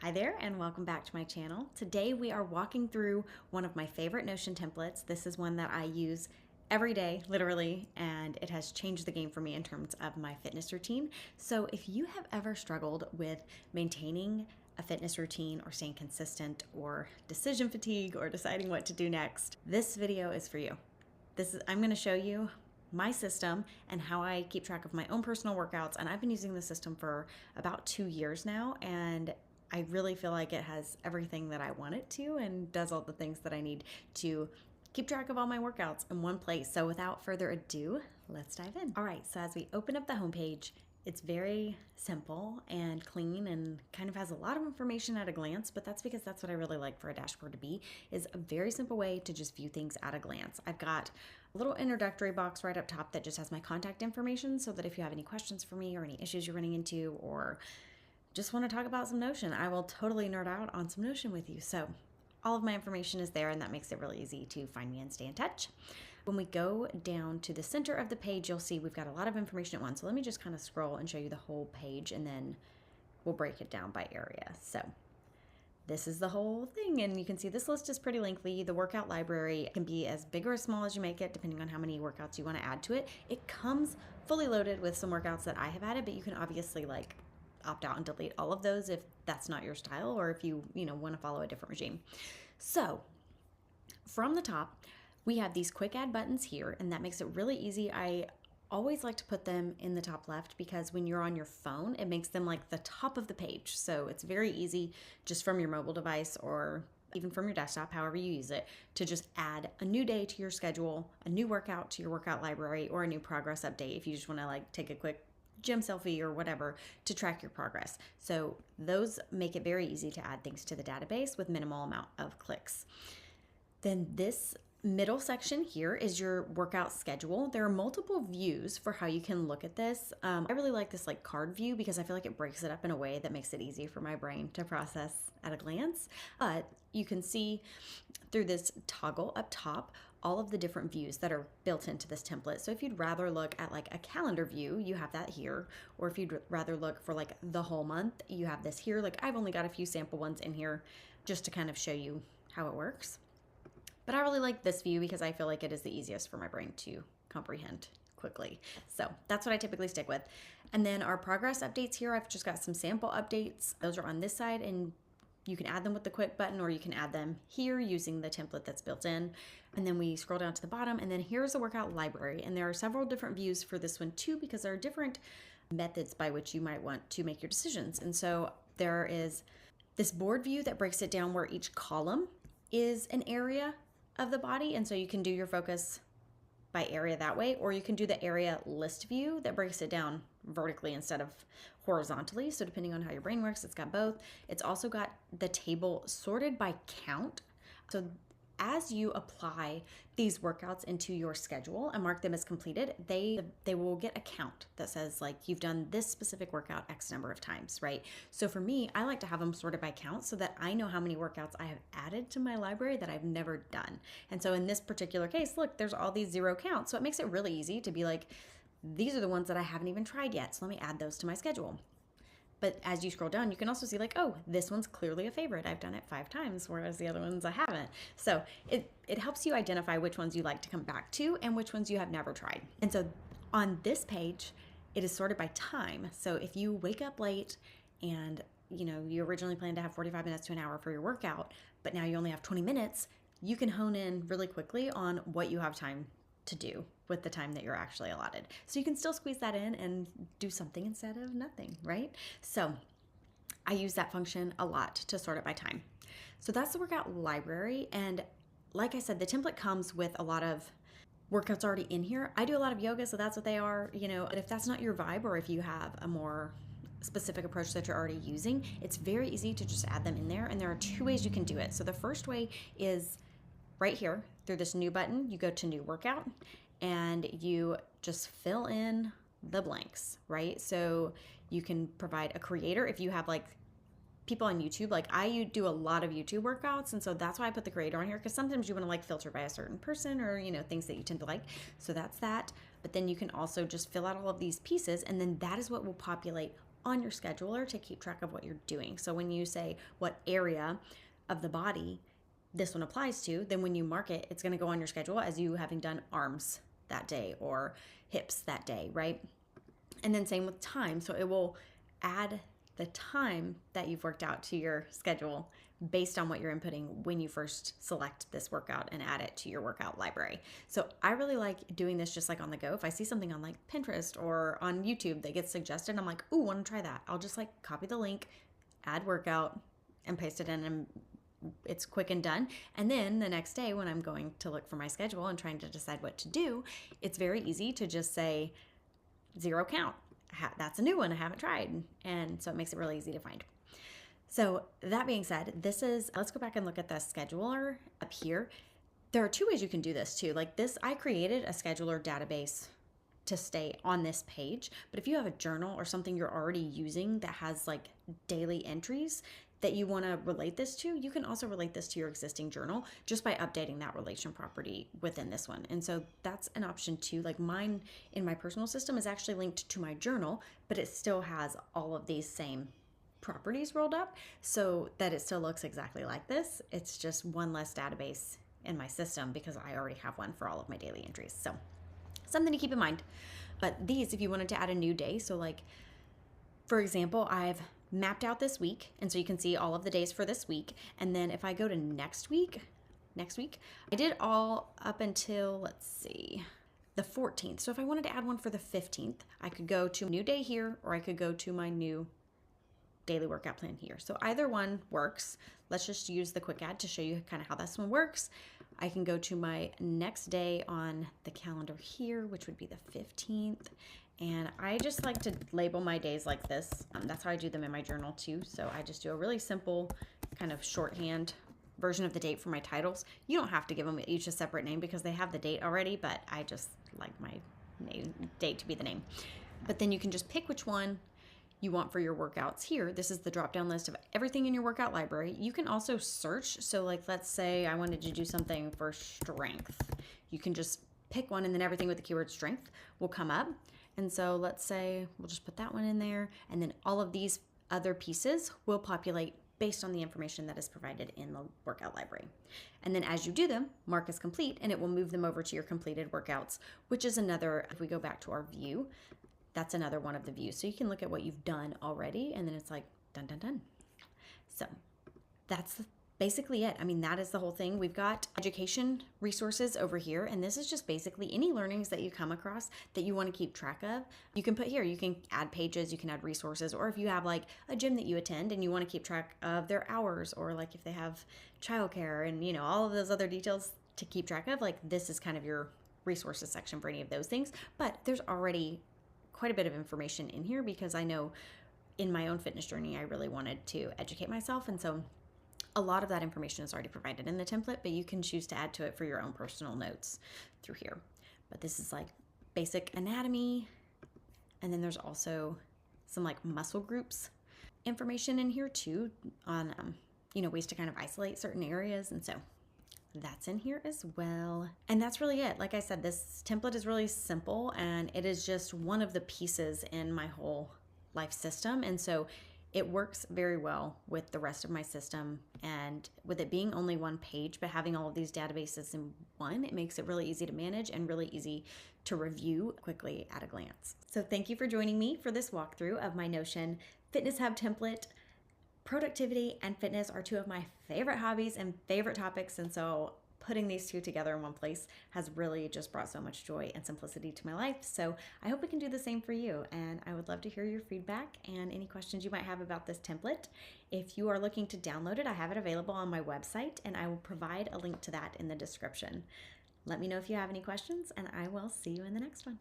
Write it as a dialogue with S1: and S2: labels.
S1: Hi there and welcome back to my channel. Today we are walking through one of my favorite Notion templates. This is one that I use every day, literally, and it has changed the game for me in terms of my fitness routine. So if you have ever struggled with maintaining a fitness routine or staying consistent or decision fatigue or deciding what to do next, this video is for you. I'm going to show you my system and how I keep track of my own personal workouts, and I've been using the system for about 2 years now, and I really feel like it has everything that I want it to and does all the things that I need to keep track of all my workouts in one place. So without further ado, let's dive in. All right, so as we open up the homepage, it's very simple and clean and kind of has a lot of information at a glance, but that's because that's what I really like for a dashboard to be, is a very simple way to just view things at a glance. I've got a little introductory box right up top that just has my contact information so that if you have any questions for me or any issues you're running into or just want to talk about some Notion, I will totally nerd out on some Notion with you. So all of my information is there, and that makes it really easy to find me and stay in touch. When we go down to the center of the page, you'll see we've got a lot of information at once. So let me just kind of scroll and show you the whole page, and then we'll break it down by area. So this is the whole thing, and you can see this list is pretty lengthy. The workout library can be as big or as small as you make it, depending on how many workouts you want to add to it. It comes fully loaded with some workouts that I have added, but you can obviously opt out and delete all of those if that's not your style or if you want to follow a different regime. So from the top, we have these quick add buttons here, and that makes it really easy. I always like to put them in the top left because when you're on your phone, it makes them like the top of the page. So it's very easy just from your mobile device or even from your desktop, however you use it, to just add a new day to your schedule, a new workout to your workout library, or a new progress update if you just want to take a quick gym selfie or whatever to track your progress. So those make it very easy to add things to the database with minimal amount of clicks. Then this middle section here is your workout schedule. There are multiple views for how you can look at this. I really like this card view because I feel like it breaks it up in a way that makes it easy for my brain to process at a glance. But you can see through this toggle up top all of the different views that are built into this template. So if you'd rather look at a calendar view, you have that here. Or if you'd rather look for the whole month, you have this here. I've only got a few sample ones in here just to kind of show you how it works. But I really like this view because I feel like it is the easiest for my brain to comprehend quickly. So that's what I typically stick with. And then our progress updates here, I've just got some sample updates. Those are on this side, and you can add them with the quick button or you can add them here using the template that's built in. And then we scroll down to the bottom, and then here's the workout library. And there are several different views for this one too, because there are different methods by which you might want to make your decisions. And so there is this board view that breaks it down where each column is an area of the body. And so you can do your focus by area that way, or you can do the area list view that breaks it down vertically instead of horizontally. So depending on how your brain works, it's got both. It's also got the table sorted by count. So as you apply these workouts into your schedule and mark them as completed, they will get a count that says you've done this specific workout X number of times, right? So for me, I like to have them sorted by count so that I know how many workouts I have added to my library that I've never done. And so in this particular case, look, there's all these 0 counts. So it makes it really easy to be these are the ones that I haven't even tried yet. So let me add those to my schedule. But as you scroll down, you can also see oh, this one's clearly a favorite. I've done it 5 times, whereas the other ones I haven't. So it helps you identify which ones you like to come back to and which ones you have never tried. And so on this page, it is sorted by time. So if you wake up late and you originally planned to have 45 minutes to an hour for your workout, but now you only have 20 minutes, you can hone in really quickly on what you have time to do with the time that you're actually allotted. So you can still squeeze that in and do something instead of nothing, right? So I use that function a lot to sort it by time. So that's the workout library. And like I said, the template comes with a lot of workouts already in here. I do a lot of yoga, so that's what they are, but if that's not your vibe, or if you have a more specific approach that you're already using, it's very easy to just add them in there. And there are 2 ways you can do it. So the first way is right here through this new button. You go to new workout and you just fill in the blanks, right? So you can provide a creator if you have people on YouTube. I do a lot of YouTube workouts, and so that's why I put the creator on here, because sometimes you want to filter by a certain person or things that you tend to like. So that's that. But then you can also just fill out all of these pieces, and then that is what will populate on your scheduler to keep track of what you're doing. So when you say what area of the body this one applies to, then when you mark it, it's going to go on your schedule as you having done arms that day or hips that day, right? And then same with time. So it will add the time that you've worked out to your schedule based on what you're inputting when you first select this workout and add it to your workout library. So I really like doing this just like on the go. If I see something on like Pinterest or on YouTube that gets suggested, I'm like, ooh, want to try that. I'll just like copy the link, add workout, and paste it in, and it's quick and done. And then the next day when I'm going to look for my schedule and trying to decide what to do, it's very easy to just say 0 count. That's a new one I haven't tried. And so it makes it really easy to find. So that being said, let's go back and look at the scheduler up here. There are 2 ways you can do this too. Like this, I created a scheduler database to stay on this page. But if you have a journal or something you're already using that has like daily entries that you want to relate this to, you can also relate this to your existing journal just by updating that relation property within this one. And so that's an option too. Like mine in my personal system is actually linked to my journal, but it still has all of these same properties rolled up so that it still looks exactly like this. It's just one less database in my system because I already have one for all of my daily entries. So something to keep in mind. But these, if you wanted to add a new day, so like, for example, I've mapped out this week, and so you can see all of the days for this week. And then if I go to next week, I did all up until, let's see, the 14th. So if I wanted to add one for the 15th, I could go to new day here, or I could go to my new daily workout plan here. So either one works. Let's just use the quick add to show you kind of how this one works. I can go to my next day on the calendar here, which would be the 15th. And I just like to label my days like this. That's how I do them in my journal too. So I just do a really simple kind of shorthand version of the date for my titles. You don't have to give them each a separate name because they have the date already, but I just like my date to be the name. But then you can just pick which one you want for your workouts here. This is the drop-down list of everything in your workout library. You can also search. So like, let's say I wanted to do something for strength. You can just pick one and then everything with the keyword strength will come up. And so let's say we'll just put that one in there, and then all of these other pieces will populate based on the information that is provided in the workout library. And then as you do them, mark as complete, and it will move them over to your completed workouts, which is another, if we go back to our view, that's another one of the views. So you can look at what you've done already, and then it's like, done, done, done. So that's basically it. I mean, that is the whole thing. We've got education resources over here, and this is just basically any learnings that you come across that you want to keep track of. You can put here, you can add pages, you can add resources, or if you have like a gym that you attend and you want to keep track of their hours, or like if they have childcare and, you know, all of those other details to keep track of, like this is kind of your resources section for any of those things. But there's already quite a bit of information in here because I know in my own fitness journey, I really wanted to educate myself. And so a lot of that information is already provided in the template, but you can choose to add to it for your own personal notes through here. But this is like basic anatomy. And then there's also some like muscle groups information in here too on, you know, ways to kind of isolate certain areas. And so that's in here as well. And that's really it. Like I said, this template is really simple and it is just one of the pieces in my whole life system. And so it works very well with the rest of my system, and with it being only one page, but having all of these databases in one, it makes it really easy to manage and really easy to review quickly at a glance. So thank you for joining me for this walkthrough of my Notion Fitness Hub template. Productivity and fitness are two of my favorite hobbies and favorite topics, and so putting these two together in one place has really just brought so much joy and simplicity to my life. So I hope we can do the same for you, and I would love to hear your feedback and any questions you might have about this template. If you are looking to download it, I have it available on my website, and I will provide a link to that in the description. Let me know if you have any questions, and I will see you in the next one.